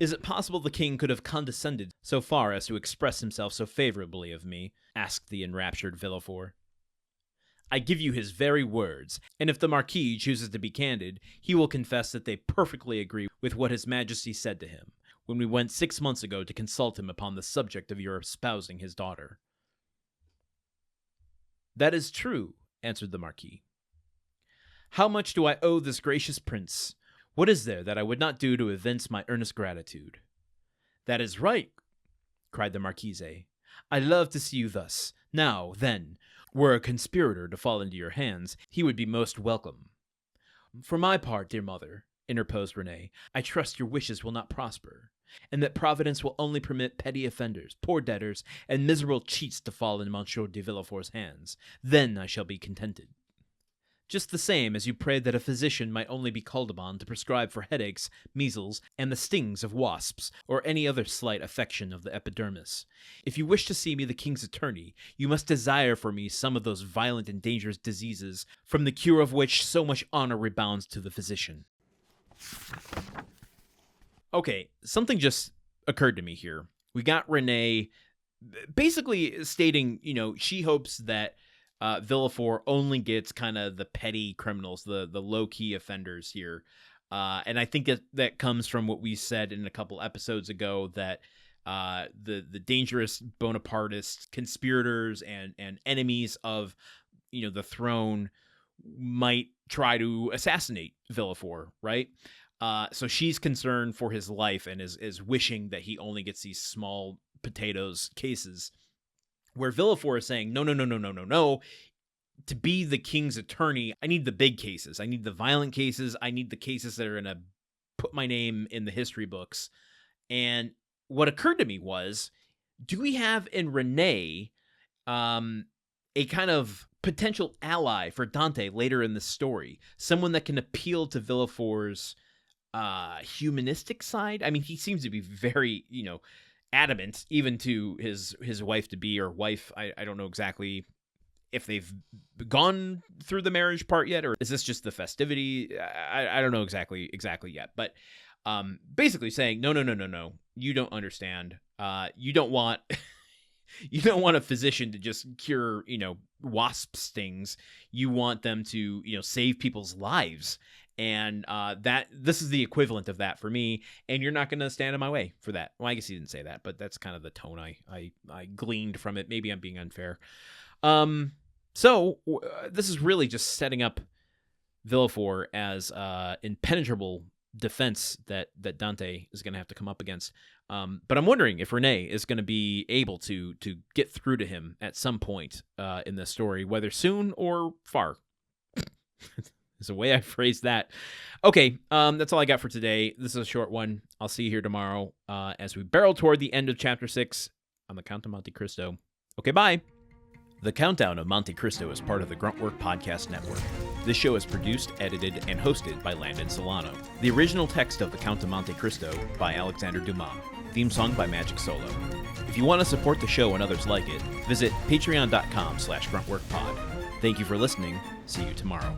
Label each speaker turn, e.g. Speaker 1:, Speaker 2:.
Speaker 1: Is it possible the king could have condescended so far as to express himself so favorably of me? Asked the enraptured Villefort. I give you his very words, and if the Marquis chooses to be candid, he will confess that they perfectly agree with what his Majesty said to him, when we went 6 months ago to consult him upon the subject of your espousing his daughter. That is true, answered the Marquis. How much do I owe this gracious prince? What is there that I would not do to evince my earnest gratitude? That is right, cried the Marquise. I love to see you thus. Now, then, were a conspirator to fall into your hands, he would be most welcome. For my part, dear mother, interposed Renée, I trust your wishes will not prosper, and that Providence will only permit petty offenders, poor debtors, and miserable cheats to fall in Monsieur de Villefort's hands. Then I shall be contented. Just the same as you prayed that a physician might only be called upon to prescribe for headaches, measles, and the stings of wasps, or any other slight affection of the epidermis. If you wish to see me the king's attorney, you must desire for me some of those violent and dangerous diseases, from the cure of which so much honor rebounds to the physician. Okay, something just occurred to me here. We got Renée basically stating, she hopes that Villefort only gets kind of the petty criminals, the low-key offenders here. And I think that comes from what we said in a couple episodes ago, that the dangerous Bonapartist conspirators and enemies of, the throne might try to assassinate Villefort, right? So she's concerned for his life and is wishing that he only gets these small potatoes cases, where Villefort is saying, no. To be the king's attorney, I need the big cases. I need the violent cases. I need the cases that are going to put my name in the history books. And what occurred to me was, do we have in Renée a kind of potential ally for Dante later in the story? Someone that can appeal to Villefort's humanistic side? I mean, he seems to be very, adamant, even to his wife-to-be or wife. I don't know exactly if they've gone through the marriage part yet, or is this just the festivity? I don't know exactly yet, but basically saying, no, you don't understand. You don't want a physician to just cure, wasp stings. You want them to, save people's lives. And this is the equivalent of that for me, and you're not going to stand in my way for that. Well, I guess he didn't say that, but that's kind of the tone I gleaned from it. Maybe I'm being unfair. So this is really just setting up Villefort as impenetrable defense that Dante is going to have to come up against. But I'm wondering if Renée is going to be able to get through to him at some point in this story, whether soon or far. Is the way I phrased that. Okay, that's all I got for today. This is a short one. I'll see you here tomorrow as we barrel toward the end of Chapter 6 on the Count of Monte Cristo. Okay, bye. The Countdown of Monte Cristo is part of the Gruntwork Podcast Network. This show is produced, edited, and hosted by Landon Solano. The original text of The Count of Monte Cristo by Alexander Dumas. Theme song by Magic Solo. If you want to support the show and others like it, visit patreon.com/gruntworkpod. Thank you for listening. See you tomorrow.